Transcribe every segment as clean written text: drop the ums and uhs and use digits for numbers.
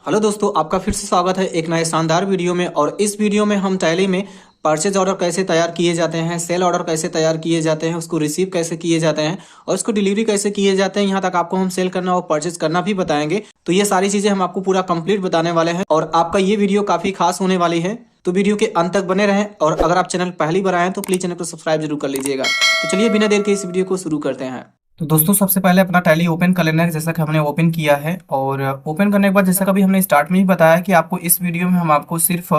Hello दोस्तों, आपका फिर से स्वागत है एक नए शानदार वीडियो में। और इस वीडियो में हम टैली में परचेज ऑर्डर कैसे तैयार किए जाते हैं, सेल ऑर्डर कैसे तैयार किए जाते हैं, उसको रिसीव कैसे किए जाते हैं और उसको डिलीवरी कैसे किए जाते हैं, यहाँ तक आपको हम सेल करना और परचेज करना भी बताएंगे। तो ये सारी चीज़ें हम आपको पूरा कंप्लीट बताने वाले हैं और आपका ये वीडियो काफ़ी खास होने वाली है। तो वीडियो के अंत तक बने रहें और अगर आप चैनल पहली बार आए हैं तो प्लीज़ चैनल को सब्सक्राइब जरूर कर लीजिएगा। तो चलिए बिना देर के इस वीडियो को शुरू करते हैं। तो दोस्तों, सबसे पहले अपना टैली ओपन कर लेना है, जैसा कि हमने ओपन किया है। और ओपन करने के बाद जैसा कभी हमने स्टार्ट में ही बताया कि आपको इस वीडियो में हम आपको सिर्फ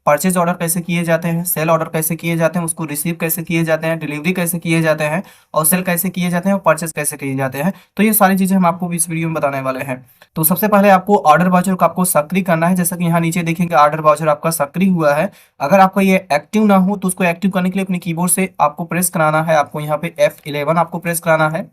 परचेज ऑर्डर कैसे किए जाते हैं, सेल ऑर्डर कैसे किए जाते हैं, उसको रिसीव कैसे किए जाते हैं, डिलीवरी कैसे किए जाते हैं और सेल कैसे किए जाते हैं और परचेज कैसे किए जाते हैं, तो ये सारी चीज़ें हम आपको इस वीडियो में बताने वाले हैं। तो सबसे पहले आपको ऑर्डर वाउचर को आपको सक्रिय करना है। जैसा कि यहाँ नीचे देखेंगे ऑर्डर वाउचर आपका सक्रिय हुआ है। अगर आपका ये एक्टिव ना हो तो उसको एक्टिव करने के लिए अपने कीबोर्ड से आपको प्रेस कराना है। आपको यहाँ पे F11 आपको प्रेस कराना है।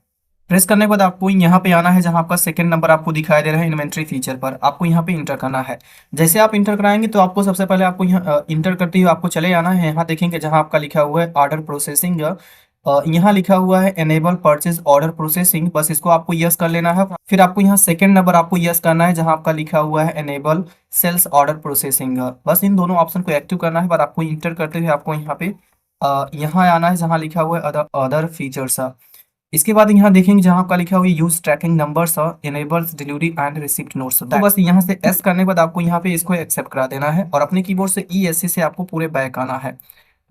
प्रेस करने के बाद आपको यहाँ पे आना है, जहाँ आपका सेकंड नंबर आपको दिखाई दे रहा है इन्वेंट्री फीचर पर, आपको यहाँ पे इंटर करना है। जैसे आप इंटर कराएंगे तो आपको सबसे पहले आपको यहाँ इंटर करते हुए आपको चले आना है। यहाँ देखेंगे जहाँ आपका लिखा हुआ है ऑर्डर प्रोसेसिंग, यहाँ लिखा हुआ है एनेबल परचेज ऑर्डर प्रोसेसिंग, बस इसको आपको यस कर लेना है। फिर आपको यहाँ सेकंड नंबर आपको यस करना है, जहाँ आपका लिखा हुआ है एनेबल सेल्स ऑर्डर प्रोसेसिंग, बस इन दोनों ऑप्शन को एक्टिव करना है। पर आपको इंटर करते हुए आपको यहाँ पे यहाँ आना है, जहाँ लिखा हुआ है अदर फीचर्स। इसके बाद यहाँ देखेंगे जहाँ आपका लिखा हुआ है use tracking numbers enables delivery and receipt notes, तो बस यहाँ से एस करने के बाद आपको यहाँ पे इसको एक्सेप्ट करा देना है और अपने कीबोर्ड से ESC से आपको पूरे बैक आना है।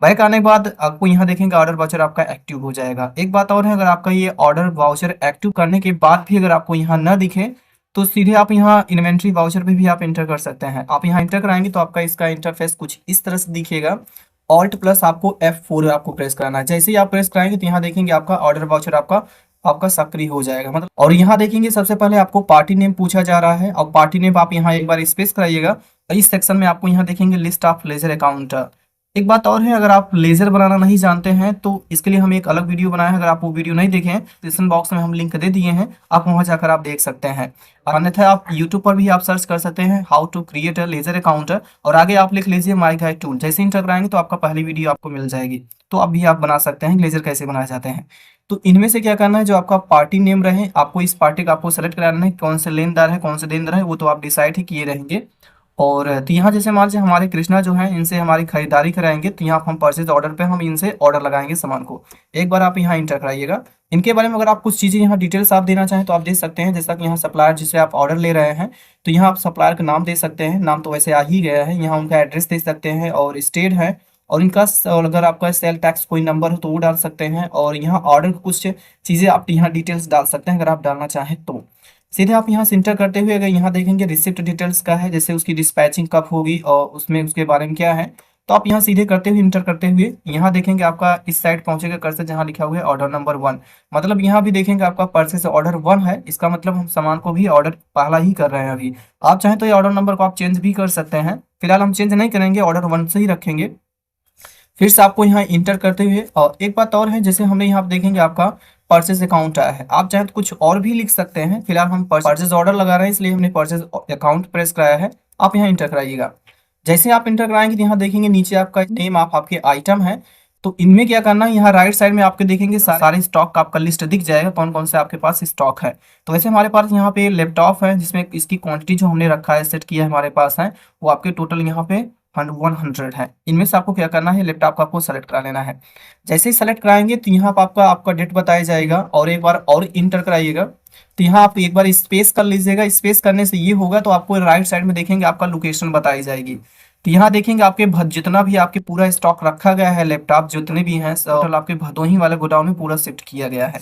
बैक आने के बाद आपको यहाँ देखेंगे ऑर्डर वाउचर आपका एक्टिव हो जाएगा। एक बात और है, अगर आपका ये ऑर्डर वाउचर एक्टिव करने के बाद भी अगर आपको यहाँ न दिखे तो सीधे आप यहाँ इन्वेंट्री वाउचर पे भी आप इंटर कर सकते हैं। आप यहाँ इंटर कराएंगे तो आपका इसका इंटरफेस कुछ इस तरह से दिखेगा। ऑल्ट प्लस आपको F4 आपको प्रेस कराना है। जैसे ही आप प्रेस कराएंगे तो यहाँ देखेंगे आपका ऑर्डर वाउचर आपका आपका सक्रिय हो जाएगा, मतलब। और यहाँ देखेंगे सबसे पहले आपको पार्टी नेम पूछा जा रहा है और पार्टी नेम आप यहाँ एक बार स्पेस कराइएगा। इस सेक्शन में आपको यहाँ देखेंगे लिस्ट ऑफ लेजर अकाउंट। एक बात और है, अगर आप लेजर बनाना नहीं जानते हैं तो इसके लिए हम एक अलग वीडियो बनाए हैं। अगर आप वो वीडियो नहीं देखे हैं डिस्क्रिप्शन बॉक्स में हम लिंक दे दिए हैं, आप वहां जाकर आप देख सकते हैं। अन्यथा आप यूट्यूब पर भी आप सर्च कर सकते हैं how to create a ledger account और आगे आप लिख लीजिए माई गाइड टूल। जैसे इंटर कराएंगे तो आपका पहली वीडियो आपको मिल जाएगी, तो अब भी आप बना सकते हैं लेजर कैसे बनाए जाते हैं। तो इनमें से क्या करना है, जो आपका पार्टी नेम रहे आपको इस पार्टी का आपको सेलेक्ट कराना है। कौन से लेनदार है कौन से देनदार है वो तो आप डिसाइड ही किए रहेंगे। और तो यहाँ जैसे मान लीजिए हमारे कृष्णा जो है इनसे हमारी खरीदारी कराएंगे, तो यहाँ हम परचेज ऑर्डर पे हम इनसे ऑर्डर लगाएंगे सामान को। एक बार आप यहाँ इंटर कराइएगा। इनके बारे में अगर आप कुछ चीज़ें यहाँ डिटेल्स आप देना चाहें तो आप दे सकते हैं। जैसा कि यहाँ सप्लायर जिससे आप ऑर्डर ले रहे हैं तो यहाँ आप सप्लायर का नाम दे सकते हैं। नाम तो वैसे आ ही गया है। यहाँ उनका एड्रेस दे सकते हैं और स्टेट है और इनका और अगर आपका सेल टैक्स कोई नंबर हो तो वो डाल सकते हैं। और यहाँ ऑर्डर कुछ चीज़ें आप यहाँ डिटेल्स डाल सकते हैं अगर आप डालना चाहें तो। सीधे आप यहाँ से इंटर करते हुए अगर यहाँ देखेंगे रिसिप्ट डिटेल्स का है, जैसे उसकी डिस्पैचिंग कब होगी और उसमें उसके बारे में क्या है, तो आप यहाँ सीधे करते हुए इंटर करते हुए यहाँ देखेंगे आपका इस साइड पहुंचेगा कर्सर जहाँ लिखा हुआ है ऑर्डर नंबर 1। मतलब यहाँ भी देखेंगे आपका परचेज ऑर्डर 1 है, इसका मतलब हम सामान को भी ऑर्डर पहला ही कर रहे हैं अभी। आप चाहें तो ये ऑर्डर नंबर को आप चेंज भी कर सकते हैं, फिलहाल हम चेंज नहीं करेंगे, ऑर्डर 1 से ही रखेंगे। फिर से आपको यहाँ इंटर करते हुए और एक बात और है, जैसे हमने यहाँ देखेंगे आपका परचेज अकाउंट आया है, आप चाहे तो कुछ और भी लिख सकते हैं। फिलहाल हम परचेज ऑर्डर लगा रहे हैं इसलिए हमने परचेज अकाउंट प्रेस कराया है। आप यहाँ इंटर कराइएगा। जैसे आप इंटर कराएंगे तो यहाँ देखेंगे नीचे आपका नेम आप आपके आइटम है। तो इनमें क्या करना है, यहाँ राइट साइड में आपके देखेंगे सारे स्टॉक का आपका लिस्ट दिख जाएगा कौन कौन से आपके पास स्टॉक है। तो वैसे हमारे पास यहाँ पे लैपटॉप है जिसमें इसकी क्वांटिटी जो हमने रखा है सेट किया है हमारे पास है वो आपके टोटल यहाँ पे 100 है। इनमें से आपको क्या करना है, लैपटॉप का आपको सेलेक्ट करा लेना है। जैसे ही सेलेक्ट कराएंगे तो यहाँ पर आपका डेट बताया जाएगा और एक बार और इंटर कराइएगा। तो यहाँ आप एक बार स्पेस कर लीजिएगा। स्पेस करने से ये होगा तो आपको राइट साइड में देखेंगे आपका लोकेशन बताई जाएगी। तो यहाँ देखेंगे आपके जितना भी आपके पूरा स्टॉक रखा गया है लैपटॉप जितने भी हैं टोटल आपके भदोही वाले गोडाउन में पूरा शिफ्ट किया गया है।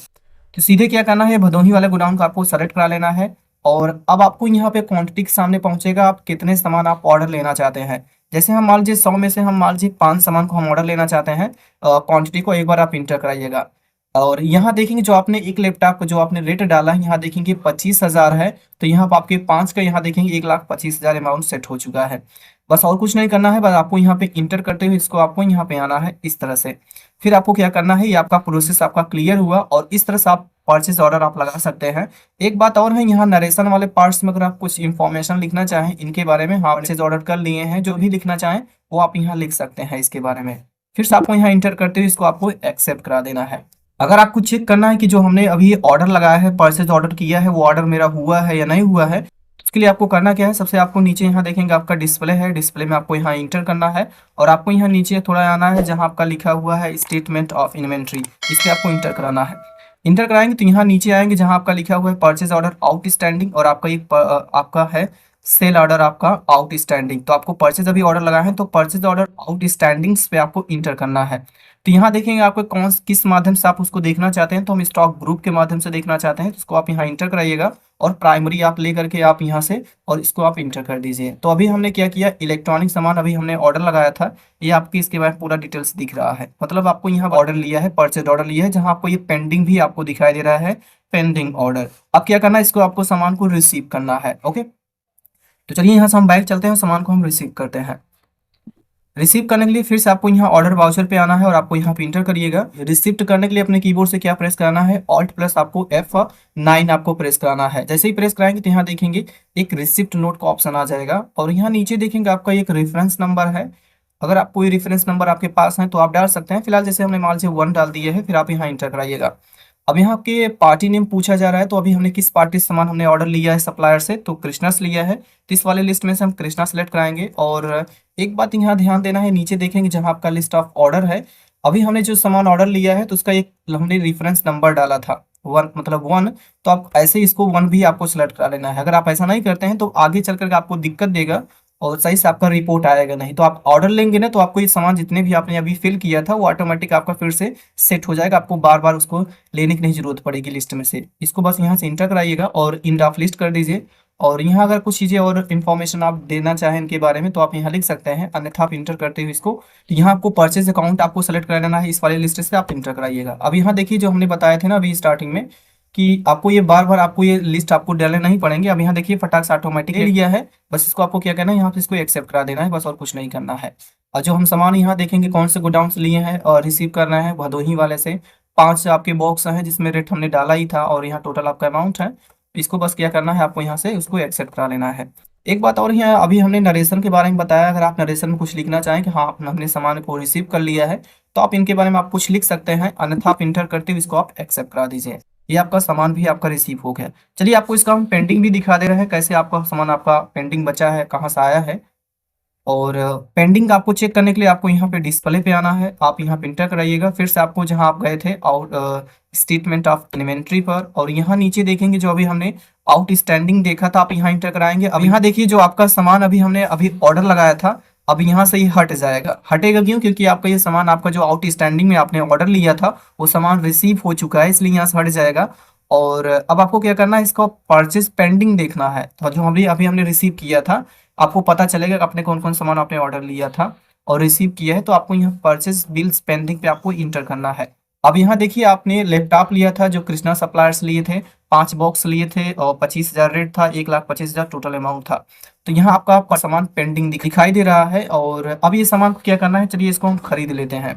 तो सीधे क्या करना है, भदोही वाले गोडाउन को आपको सेलेक्ट करा लेना है। और अब आपको यहाँ पे क्वांटिटी के सामने पहुंचेगा आप कितने सामान आप ऑर्डर लेना चाहते हैं। जैसे हम मान लीजिए 100 में से हम मान लीजिए 5 सामान को हम ऑर्डर लेना चाहते हैं। क्वांटिटी को एक बार आप इंटर कराइएगा और यहाँ देखेंगे जो आपने एक लैपटॉप का जो आपने रेट डाला है यहाँ देखेंगे 25,000 है। तो यहाँ पर आपके 5 का यहाँ देखेंगे 1,25,000 अमाउंट सेट हो चुका है। बस और कुछ नहीं करना है, बस आपको यहाँ पे इंटर करते हुए इसको आपको यहाँ पे आना है इस तरह से। फिर आपको क्या करना है, ये आपका प्रोसेस आपका क्लियर हुआ और इस तरह से आप परचेज ऑर्डर आप लगा सकते हैं। एक बात और है, यहाँ नरेशन वाले पार्ट्स में अगर आप कुछ इन्फॉर्मेशन लिखना चाहें इनके बारे में, हाँ परचेज ऑर्डर कर लिए हैं जो भी लिखना चाहें वो आप यहाँ लिख सकते हैं इसके बारे में। फिर से आपको यहाँ इंटर करते हुए इसको आपको एक्सेप्ट करा देना है। अगर आपको चेक करना है कि जो हमने अभी ऑर्डर लगाया है परचेज ऑर्डर किया है वो ऑर्डर मेरा हुआ है या नहीं हुआ है, उसके लिए आपको करना क्या है, सबसे आपको नीचे यहाँ देखेंगे आपका डिस्प्ले है, डिस्प्ले में आपको यहाँ इंटर करना है और आपको यहाँ नीचे थोड़ा आना है जहाँ आपका लिखा हुआ है स्टेटमेंट ऑफ इन्वेंट्री, इस पर आपको इंटर कराना है। इंटर कराएंगे तो यहाँ नीचे आएंगे जहाँ आपका लिखा हुआ है परचेज ऑर्डर आउटस्टैंडिंग और आपका एक आपका है सेल ऑर्डर आपका आउटस्टैंडिंग। तो आपको परचेज अभी ऑर्डर लगा है तो परचेज ऑर्डर आउटस्टैंडिंग्स पे आपको इंटर करना है। तो यहाँ देखेंगे आपको कौन किस माध्यम से आप उसको देखना चाहते हैं, तो हम स्टॉक ग्रुप के माध्यम से देखना चाहते हैं तो उसको आप यहाँ इंटर कराइएगा और प्राइमरी आप ले करके आप यहाँ से और इसको आप इंटर कर दीजिए। तो अभी हमने क्या किया, इलेक्ट्रॉनिक सामान अभी हमने ऑर्डर लगाया था, ये आपकी इसके बारे में पूरा डिटेल्स दिख रहा है, मतलब आपको यहाँ ऑर्डर लिया है, परचेज ऑर्डर लिया है, जहाँ आपको ये पेंडिंग भी आपको दिखाई दे रहा है, पेंडिंग ऑर्डर। अब क्या करना है, इसको आपको सामान को रिसीव करना है। ओके, तो चलिए यहाँ से हम बैक चलते हैं, सामान को हम रिसीव करते हैं। रिसीव करने के लिए फिर से आपको यहाँ ऑर्डर वाउचर पे आना है और आपको यहाँ पे इंटर करिएगा। रिसिप्ट करने के लिए अपने कीबोर्ड से क्या प्रेस कराना है, ऑल्ट प्लस आपको F9 आपको प्रेस कराना है। जैसे ही प्रेस कराएंगे तो यहाँ देखेंगे एक रिसिप्ट नोट का ऑप्शन आ जाएगा और यहाँ नीचे देखेंगे आपका एक रेफरेंस नंबर है। अगर आप कोई रेफरेंस नंबर आपके पास है तो आप डाल सकते हैं, फिलहाल जैसे हमने मान से 1 डाल दिए है, फिर आप यहाँ इंटर कराइएगा। अब यहाँ आपके पार्टी नेम पूछा जा रहा है, तो अभी हमने किस पार्टी से सामान हमने ऑर्डर लिया है सप्लायर से, तो कृष्णा से लिया है, तो इस वाले लिस्ट में से हम कृष्णा सेलेक्ट कराएंगे। और एक बात यहाँ ध्यान देना है, नीचे देखेंगे जहाँ आपका लिस्ट ऑफ ऑर्डर है, अभी हमने जो सामान ऑर्डर लिया है तो उसका एक हमने रेफरेंस नंबर डाला था 1, मतलब 1, तो आप ऐसे इसको 1 भी आपको सिलेक्ट करा लेना है। अगर आप ऐसा नहीं करते हैं तो आगे चल करके आपको दिक्कत देगा और सही से आपका रिपोर्ट आएगा नहीं। तो आप ऑर्डर लेंगे ना तो आपको ये सामान जितने भी आपने अभी फिल किया था वो ऑटोमेटिक आपका फिर से सेट हो जाएगा, आपको बार बार उसको लेने की नहीं जरूरत पड़ेगी लिस्ट में से। इसको बस यहाँ से इंटर कराइएगा और इंड ऑफ लिस्ट कर दीजिए। और यहाँ अगर कुछ चीज़ें और इन्फॉर्मेशन आप देना चाहें इनके बारे में तो आप यहाँ लिख सकते हैं, अन्यथा आप इंटर करते हुए इसको, तो यहाँ आपको परचेज अकाउंट आपको सेलेक्ट कर लेना है, इस वाले लिस्ट से आप इंटर कराइएगा। अब यहाँ देखिए जो हमने बताए थे ना अभी स्टार्टिंग में कि आपको ये बार बार आपको ये लिस्ट आपको डालने नहीं पड़ेंगे। अब यहाँ देखिए फटाक से ऑटोमेटिक ले लिया है, बस इसको आपको क्या करना है, यहाँ पे इसको एक्सेप्ट करा देना है बस, और कुछ नहीं करना है। और जो हम सामान यहाँ देखेंगे कौन से गोडाउन से लिए हैं और रिसीव करना है भदोही वाले से, 5 आपके बॉक्स हैं जिसमें रेट हमने डाला ही था और यहाँ टोटल आपका अमाउंट है। इसको बस क्या करना है, आपको यहाँ से उसको एक्सेप्ट करा लेना है। एक बात और यहाँ अभी हमने नरेशन के बारे में बताया, अगर आप नरेशन में कुछ लिखना चाहें कि हाँ हमने सामान को रिसीव कर लिया है तो आप इनके बारे में आप कुछ लिख सकते हैं, अन्यथा आप इंटर करते हुए इसको आप एक्सेप्ट करा दीजिए। ये आपका सामान भी आपका रिसीव हो गया। चलिए आपको इसका हम पेंडिंग भी दिखा दे रहे हैं, कैसे आपका सामान आपका पेंडिंग बचा है, कहाँ से आया है। और पेंडिंग आपको चेक करने के लिए आपको यहाँ पे डिस्प्ले पे आना है, आप यहाँ पे इंटर कराइएगा, फिर से आपको जहाँ आप गए थे आउट स्टेटमेंट ऑफ इन्वेंट्री पर, और यहाँ नीचे देखेंगे जो अभी हमने आउटस्टैंडिंग देखा था, आप यहाँ इंटर कराएंगे। अब यहाँ देखिए जो आपका सामान अभी हमने अभी ऑर्डर लगाया था, अब यहाँ से ही हट जाएगा। हटेगा क्यों, क्योंकि आपका ये सामान आपका जो आउटस्टैंडिंग में आपने ऑर्डर लिया था वो सामान रिसीव हो चुका है, इसलिए यहाँ से हट जाएगा। और अब आपको क्या करना है, इसको परचेज पेंडिंग देखना है, तो जो अभी अभी हमने रिसीव किया था आपको पता चलेगा कि आपने कौन कौन सामान आपने ऑर्डर लिया था और रिसीव किया है, तो आपको यहाँ परचेज बिल्स पेंडिंग पे आपको इंटर करना है। अब यहाँ देखिए आपने लैपटॉप लिया था जो कृष्णा सप्लायर्स लिए थे, 5 बॉक्स लिए थे और 25,000 रेट था, 1,25,000 टोटल अमाउंट था। तो यहाँ आपका सामान पेंडिंग दिखाई दे रहा है। और अब ये सामान को क्या करना है, चलिए इसको हम खरीद लेते हैं।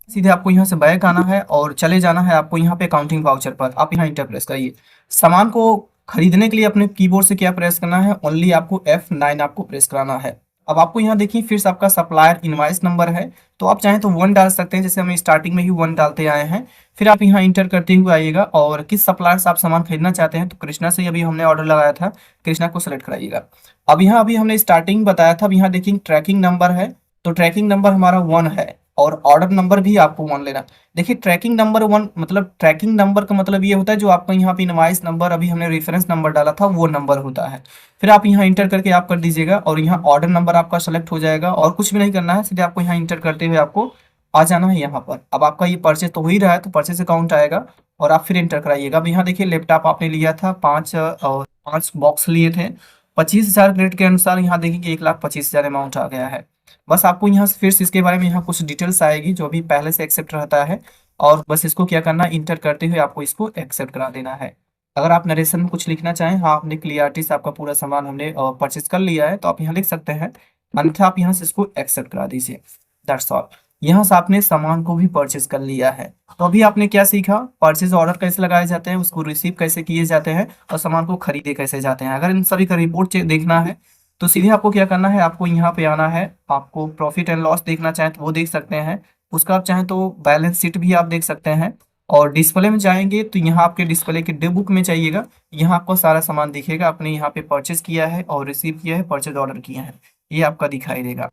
सीधे आपको यहाँ से बैक आना है और चले जाना है आपको यहाँ पे अकाउंटिंग वाउचर पर, आप यहाँ इंटर प्रेस करिए। सामान को खरीदने के लिए अपने कीबोर्ड से क्या प्रेस करना है, ओनली आपको F9 आपको प्रेस कराना है। अब आपको यहाँ देखिए फिर से आपका सप्लायर इनवॉइस नंबर है, तो आप चाहें तो 1 डाल सकते हैं, जैसे हम स्टार्टिंग में ही 1 डालते आए हैं। फिर आप यहाँ इंटर करते हुए आइएगा और किस सप्लायर से आप सामान खरीदना चाहते हैं, तो कृष्णा से अभी हमने ऑर्डर लगाया था, कृष्णा को सेलेक्ट कराइएगा। अब यहाँ अभी हमने स्टार्टिंग बताया था, अब यहाँ देखिए ट्रैकिंग नंबर है, तो ट्रैकिंग नंबर हमारा 1 है और ऑर्डर नंबर भी आपको 1 लेना। देखिए ट्रैकिंग नंबर 1 मतलब ट्रैकिंग नंबर का मतलब ये होता है जो आपका यहाँ पे इनवॉइस नंबर अभी हमने रेफरेंस नंबर डाला था वो नंबर होता है। फिर आप यहाँ इंटर करके आप कर दीजिएगा और यहाँ ऑर्डर नंबर आपका सेलेक्ट हो जाएगा और कुछ भी नहीं करना है, सीधे आपको यहाँ इंटर करते हुए आपको आ जाना है यहाँ पर। अब आपका ये परचेज तो हो ही रहा है तो परचेज अकाउंट आएगा और आप फिर इंटर कराइएगा। अब यहाँ देखिए लैपटॉप आपने लिया था 5 बॉक्स लिए थे, 25,000 रेट के अनुसार यहाँ देखिए कि 1,25,000 अमाउंट आ गया है। बस आपको यहाँ से फिर से इसके बारे में यहाँ कुछ डिटेल्स आएगी जो भी पहले से एक्सेप्ट रहता है, और बस इसको क्या करना है, इंटर करते हुए आपको इसको एक्सेप्ट करा देना है। अगर आप नरेशन में कुछ लिखना चाहें, हाँ आपने क्लियरिटी से आपका पूरा सामान हमने परचेज कर लिया है तो आप यहाँ लिख सकते हैं, अन्यथा आप यहाँ से इसको एक्सेप्ट करा दीजिए। दैट्स ऑल, यहाँ से आपने सामान को भी परचेज कर लिया है। तो अभी आपने क्या सीखा, परचेज ऑर्डर कैसे लगाए जाते हैं, उसको रिसीव कैसे किए जाते हैं और सामान को खरीदे कैसे जाते हैं। अगर इन सभी का रिपोर्ट देखना है तो सीधे आपको क्या करना है, आपको यहाँ पे आना है, आपको प्रॉफिट एंड लॉस देखना चाहें तो वो देख सकते हैं, उसका आप चाहें तो बैलेंस शीट भी आप देख सकते हैं। और डिस्प्ले में जाएंगे तो यहाँ आपके डिस्प्ले के डे बुक में चाहिएगा, यहाँ आपको सारा सामान दिखेगा, आपने यहाँ पे परचेज किया है और रिसीव किया है, परचेज ऑर्डर किया है, ये आपका दिखाई देगा।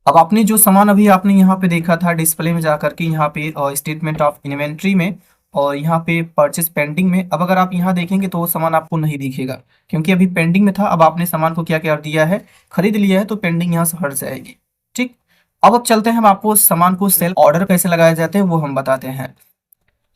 अब आपने जो सामान अभी आपने यहाँ पे देखा था डिस्प्ले में जाकर के, यहाँ पे स्टेटमेंट ऑफ इन्वेंट्री में और यहाँ पे परचेस पेंडिंग में, अब अगर आप यहाँ देखेंगे तो वो सामान आपको नहीं दिखेगा क्योंकि अभी पेंडिंग में था। अब आपने सामान को क्या कर दिया है, खरीद लिया है, तो पेंडिंग यहाँ से हट जाएगी। ठीक, अब चलते हैं, हम आपको सामान को सेल ऑर्डर कैसे लगाए जाते हैं वो हम बताते हैं।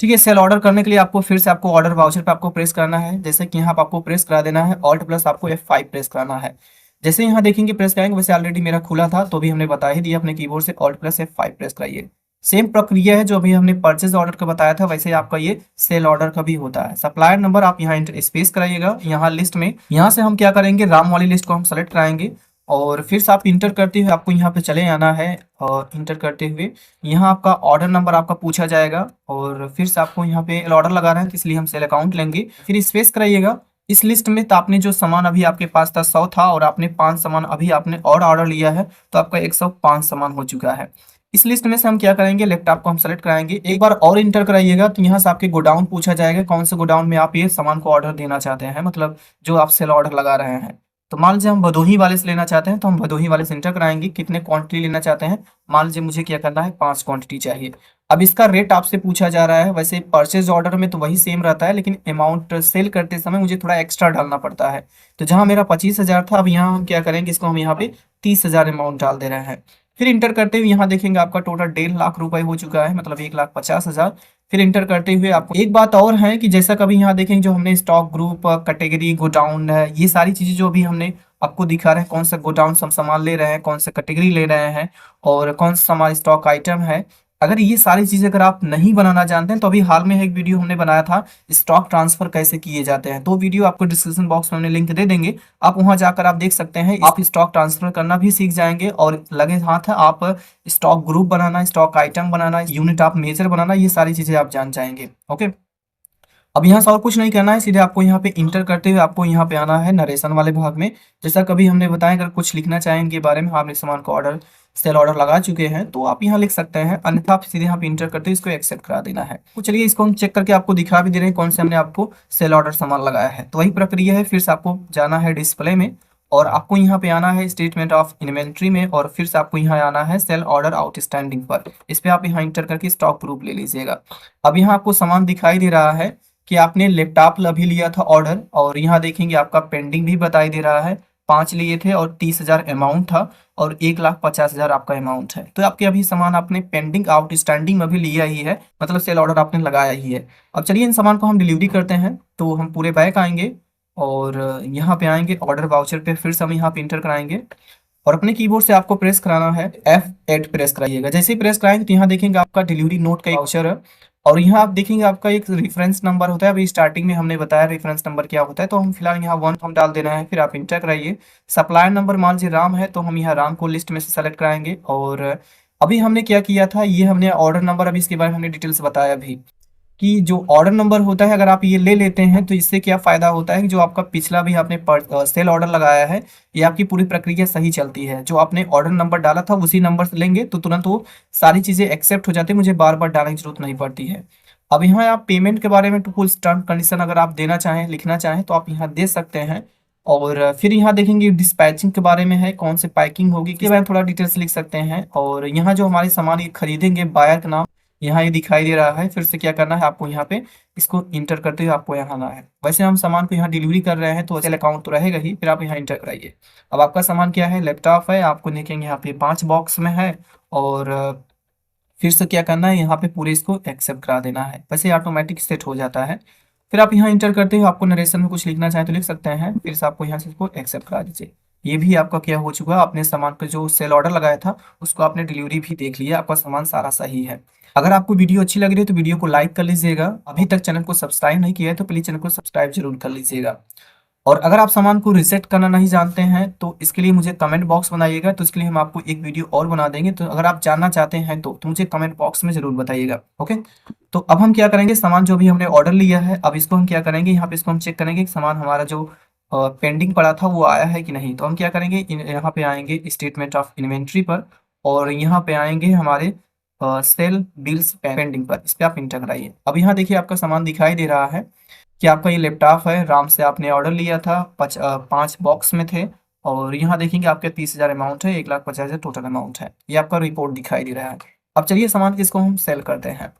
ठीक है, सेल ऑर्डर करने के लिए आपको फिर से आपको ऑर्डर वाउचर पे आपको प्रेस करना है, जैसे कि यहाँ पे आपको प्रेस करा देना है ऑल्ट प्लस आपको F5 प्रेस कराना है। जैसे यहाँ देखेंगे प्रेस कराएंगे, वैसे ऑलरेडी मेरा खुला था तो भी हमने बता ही दिया, अपने कीबोर्ड से ऑल्ट प्लस F5 प्रेस कराइए। सेम प्रक्रिया है जो अभी हमने परचेज ऑर्डर का बताया था, वैसे आपका ये सेल ऑर्डर का भी होता है। सप्लायर नंबर आप यहाँ स्पेस कराइएगा, यहाँ लिस्ट में, यहाँ से हम क्या करेंगे, राम वाली लिस्ट को हम सेलेक्ट कराएंगे और फिर से आप इंटर करते हुए आपको यहाँ पे चले आना है और इंटर करते हुए यहाँ आपका ऑर्डर नंबर आपका पूछा जाएगा और फिर से आपको यहाँ पे ऑर्डर लगा रहे हैं तो इसलिए हम सेल अकाउंट लेंगे, फिर स्पेस कराइएगा। इस लिस्ट में तो आपने जो सामान अभी आपके पास था 100 था और आपने 5 सामान अभी आपने और ऑर्डर लिया है तो आपका 105 सामान हो चुका है। इस लिस्ट में से हम क्या करेंगे, लैपटॉप को हम सेलेक्ट कराएंगे, एक बार और इंटर कराइएगा तो यहाँ से आपके गोडाउन पूछा जाएगा, कौन से गोडाउन में आप ये सामान को ऑर्डर देना चाहते हैं, मतलब जो आप सेल ऑर्डर लगा रहे हैं। तो मान लीजिए हम भदोही वाले से लेना चाहते हैं तो हम भदोही वाले से इंटर कराएंगे, कितने क्वांटिटी लेना चाहते हैं, मान लीजिए मुझे क्या करना है 5 क्वांटिटी चाहिए। अब इसका रेट आपसे पूछा जा रहा है, वैसे परचेज ऑर्डर में तो वही सेम रहता है लेकिन अमाउंट सेल करते समय मुझे थोड़ा एक्स्ट्रा डालना पड़ता है। तो जहां मेरा 25,000 था, अब यहाँ हम क्या करेंगे, इसको हम यहाँ पे 30,000 अमाउंट डाल दे रहे हैं। फिर इंटर करते हुए यहाँ देखेंगे आपका टोटल 1.5 लाख रुपए हो चुका है, मतलब 1,50,000। फिर इंटर करते हुए आपको एक बात और है कि जैसा कभी यहाँ देखेंगे जो हमने स्टॉक ग्रुप कैटेगरी गोडाउन है, ये सारी चीजें जो अभी हमने आपको दिखा रहे हैं, कौन सा गोडाउन से हम सामान ले रहे हैं, कौन सा कैटेगरी ले रहे हैं और कौन सा हमारा स्टॉक आइटम है, अगर ये सारी चीजें अगर आप नहीं बनाना जानते हैं तो अभी हाल में एक वीडियो हमने बनाया था स्टॉक ट्रांसफर कैसे किए जाते हैं, तो वीडियो आपको डिस्क्रिप्शन बॉक्स में हमने लिंक दे देंगे, आप वहां जाकर आप देख सकते हैं। आप स्टॉक ट्रांसफर करना भी सीख जाएंगे और लगे हाथ आप स्टॉक ग्रुप बनाना, स्टॉक आइटम बनाना, यूनिट ऑफ मेजर बनाना, ये सारी चीजें आप जान जाएंगे। ओके, अब यहाँ से और कुछ नहीं करना है, सीधे आपको यहाँ पे इंटर करते हुए आपको यहाँ पे आना है नरेशन वाले भाग में। जैसा कभी हमने बताया, अगर कुछ लिखना चाहें इनके बारे में, आपने सामान को ऑर्डर सेल ऑर्डर लगा चुके हैं तो आप यहाँ लिख सकते हैं, अन्यथा आप सीधे यहाँ पे इंटर करते हुए इसको एक्सेप्ट करा देना है। तो चलिए इसको हम चेक करके आपको दिखा भी दे रहे हैं कौन से हमने आपको सेल ऑर्डर सामान लगाया है। तो वही प्रक्रिया है, फिर से आपको जाना है डिस्प्ले में और आपको यहाँ पे आना है स्टेटमेंट ऑफ इन्वेंट्री में और फिर से आपको यहाँ आना है सेल ऑर्डर आउटस्टैंडिंग पर, इस पे आप यहाँ इंटर करके स्टॉक ग्रुप ले लीजिएगा। अब यहाँ आपको सामान दिखाई दे रहा है कि आपने लैपटॉप अभी लिया था ऑर्डर और यहाँ देखेंगे आपका पेंडिंग भी बताई दे रहा है, 5 लिए थे और 30,000 अमाउंट था और 1,50,000 आपका अमाउंट है। तो आपके अभी सामान आपने पेंडिंग आउटस्टैंडिंग में भी लिया ही है, मतलब सेल ऑर्डर आपने लगाया ही है। अब चलिए इन सामान को हम डिलीवरी करते हैं, तो हम पूरे बैक आएंगे और यहाँ पे आएंगे ऑर्डर वाउचर पे, फिर से हम यहाँ पे इंटर कराएंगे और अपने कीबोर्ड से आपको प्रेस कराना है F8 प्रेस कराइएगा। जैसे ही प्रेस कराएंगे तो यहाँ देखेंगे आपका डिलीवरी नोट का एक वाउचर है और यहाँ आप देखेंगे आपका एक रेफरेंस नंबर होता है, अभी स्टार्टिंग में हमने बताया रेफरेंस नंबर क्या होता है, तो हम फिलहाल यहाँ 1 हम डाल देना है, फिर आप इंटर कराइए। सप्लायर नंबर मान लीजिए राम है तो हम यहाँ राम को लिस्ट में से सेलेक्ट कराएंगे और अभी हमने क्या किया था, ये हमने ऑर्डर नंबर, अभी इसके बारे में हमने डिटेल्स बताया अभी कि जो ऑर्डर नंबर होता है अगर आप ये ले लेते हैं तो इससे क्या फायदा होता है कि जो आपका पिछला भी आपने सेल ऑर्डर लगाया है, ये आपकी पूरी प्रक्रिया सही चलती है। जो आपने ऑर्डर नंबर डाला था उसी नंबर से लेंगे तो तुरंत वो सारी चीजें एक्सेप्ट हो जाती है, मुझे बार बार डालने की जरूरत नहीं पड़ती है। अब यहाँ आप पेमेंट के बारे में फुल टर्म कंडीशन अगर आप देना चाहें, लिखना चाहें तो आप यहाँ दे सकते हैं और फिर यहाँ देखेंगे डिस्पैचिंग के बारे में है, कौन से पैकिंग होगी इसके बारे में थोड़ा डिटेल्स लिख सकते हैं और यहाँ जो हमारे सामान ये खरीदेंगे बायर का नाम यहाँ ये दिखाई दे रहा है, फिर से क्या करना है आपको यहाँ पे इसको इंटर करते हुए आपको यहाँ आना है। वैसे हम सामान को यहाँ डिलीवरी कर रहे हैं तो सेल अकाउंट तो रहेगा ही, फिर आप यहाँ इंटर कराइए। अब आपका सामान क्या है, लैपटॉप है, आपको देखेंगे यहाँ पे 5 बॉक्स में है और फिर से क्या करना है यहाँ पे पूरे इसको एक्सेप्ट करा देना है, वैसे ऑटोमेटिक सेट हो जाता है। फिर आप यहाँ इंटर करते हो, आपको नरेशन में कुछ लिखना चाहे तो लिख सकते हैं, फिर से आपको यहाँ से इसको एक्सेप्ट करा दीजिए। ये भी आपका क्या हो चुका है, अपने सामान का जो सेल ऑर्डर लगाया था उसको आपने डिलीवरी भी देख लिया, आपका सामान सारा सही है। अगर आपको वीडियो अच्छी लग रही है तो वीडियो को लाइक कर लीजिएगा, अभी तक चैनल को सब्सक्राइब नहीं किया है तो प्लीज चैनल को सब्सक्राइब जरूर कर लीजिएगा। और अगर आप सामान को रिसेट करना नहीं जानते हैं तो इसके लिए मुझे कमेंट बॉक्स बनाइएगा, तो इसके लिए हम आपको एक वीडियो और बना देंगे, तो अगर आप जानना चाहते हैं तो मुझे कमेंट बॉक्स में जरूर बताइएगा। ओके, तो अब हम क्या करेंगे, सामान जो भी हमने ऑर्डर लिया है अब इसको हम क्या करेंगे, यहाँ पे इसको हम चेक करेंगे कि सामान हमारा जो पेंडिंग पड़ा था वो आया है कि नहीं। तो हम क्या करेंगे, यहाँ पे आएंगे स्टेटमेंट ऑफ इन्वेंट्री पर और यहाँ पे आएंगे हमारे सेल बिल्स पेंडिंग पर, इस पे आप इंटर कराइए। अब यहाँ देखिए आपका सामान दिखाई दे रहा है कि आपका ये लैपटॉप है, राम से आपने ऑर्डर लिया था, 5 बॉक्स में थे, और यहाँ देखेंगे आपके 30,000 अमाउंट है, 1,50,000 टोटल अमाउंट है, ये आपका रिपोर्ट दिखाई दे रहा है। अब चलिए सामान किसको हम सेल करते हैं।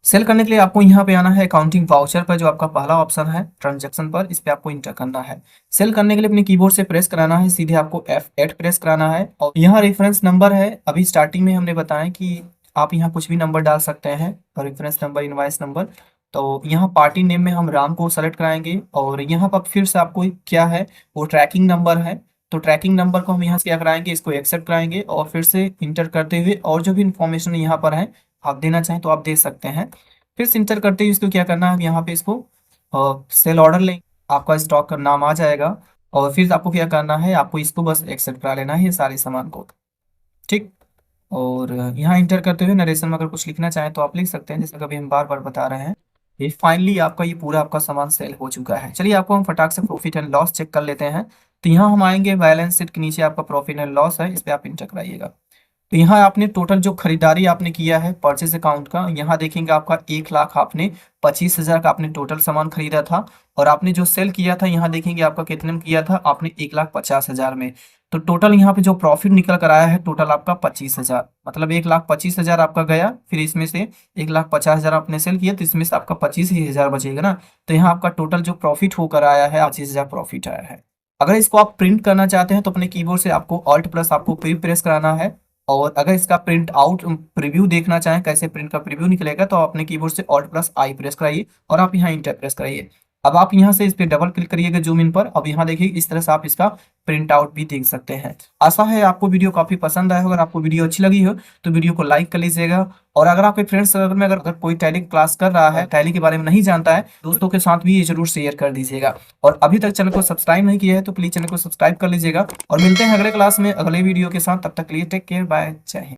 सेल करने के लिए आपको यहाँ पे आना है अकाउंटिंग वाउचर पर, जो आपका पहला ऑप्शन है ट्रांजैक्शन पर, इस पे आपको इंटर करना है। सेल करने के लिए अपने कीबोर्ड से प्रेस कराना है, सीधे आपको F8 प्रेस कराना है, और यहाँ रेफरेंस नंबर है, अभी स्टार्टिंग में हमने बताया कि आप यहाँ कुछ भी नंबर डाल सकते हैं, रेफरेंस नंबर, इनवाइस नंबर। तो यहाँ पार्टी नेम में हम राम को सेलेक्ट कराएंगे, और यहाँ पर फिर से आपको क्या है वो ट्रैकिंग नंबर है, तो ट्रैकिंग नंबर को हम यहाँ से क्या कराएंगे, इसको एक्सेप्ट कराएंगे, और फिर से इंटर करते हुए और जो भी इंफॉर्मेशन यहाँ पर है आप देना चाहें तो आप दे सकते हैं। फिर से इंटर करते ही इसको क्या करना है, यहाँ पे इसको सेल ऑर्डर लेंगे, आपका स्टॉक का नाम आ जाएगा, और फिर आपको क्या करना है, आपको इसको बस एक्सेप्ट करा लेना है ये सारे सामान को, ठीक। और यहाँ इंटर करते हुए नरेशन में अगर कुछ लिखना चाहें तो आप लिख सकते हैं, जैसे कभी हम बार बार बता रहे हैं। ये फाइनली आपका ये पूरा आपका सामान सेल हो चुका है। चलिए आपको हम फटाक से प्रॉफिट एंड लॉस चेक कर लेते हैं। तो यहाँ हम आएंगे, बैलेंस शीट के नीचे आपका प्रॉफिट एंड लॉस है, इस पर आप इंटर कराइएगा। तो यहाँ आपने टोटल जो खरीदारी आपने किया है परचेज अकाउंट का, यहाँ देखेंगे आपका 1,00,000 आपने 25,000 का आपने टोटल सामान खरीदा था, और आपने जो सेल किया था यहाँ देखेंगे आपका कितने में किया था, आपने 1,50,000 में। तो टोटल यहाँ पे जो प्रॉफिट निकल कर आया है टोटल आपका 25,000, मतलब 1,25,000 आपका गया, फिर इसमें से 1,50,000 आपने सेल किया, तो इसमें से आपका 25,000 बचेगा ना। तो यहाँ आपका टोटल जो प्रॉफिट होकर आया है 25,000 प्रॉफिट आया है। अगर इसको आप प्रिंट करना चाहते हैं तो अपने कीबोर्ड से आपको ऑल्ट प्लस आपको प्रेस कराना है, और अगर इसका प्रिंट आउट प्रीव्यू देखना चाहें कैसे प्रिंट का प्रीव्यू निकलेगा, तो आप अपने कीबोर्ड से ऑल्ट प्लस आई प्रेस कराइए, और आप यहाँ इंटर प्रेस कराइए। अब आप यहाँ से इस पे डबल क्लिक करिएगा जूम इन पर, अब यहाँ देखिए इस तरह से आप इसका प्रिंट आउट भी देख सकते हैं। आशा है आपको वीडियो काफी पसंद आया हो। अगर आपको वीडियो अच्छी लगी हो तो वीडियो को लाइक कर लीजिएगा, और अगर आपके फ्रेंड्स सर्कल में अगर कोई टैली क्लास कर रहा है, टैली के बारे में नहीं जानता है, दोस्तों के साथ भी ये जरूर शेयर कर दीजिएगा। और अभी तक चैनल को सब्सक्राइब नहीं किया है तो प्लीज चैनल को सब्सक्राइब कर लीजिएगा, और मिलते हैं अगले क्लास में अगले वीडियो के साथ। तब तक के लिए टेक केयर, बाय, जय हिंद।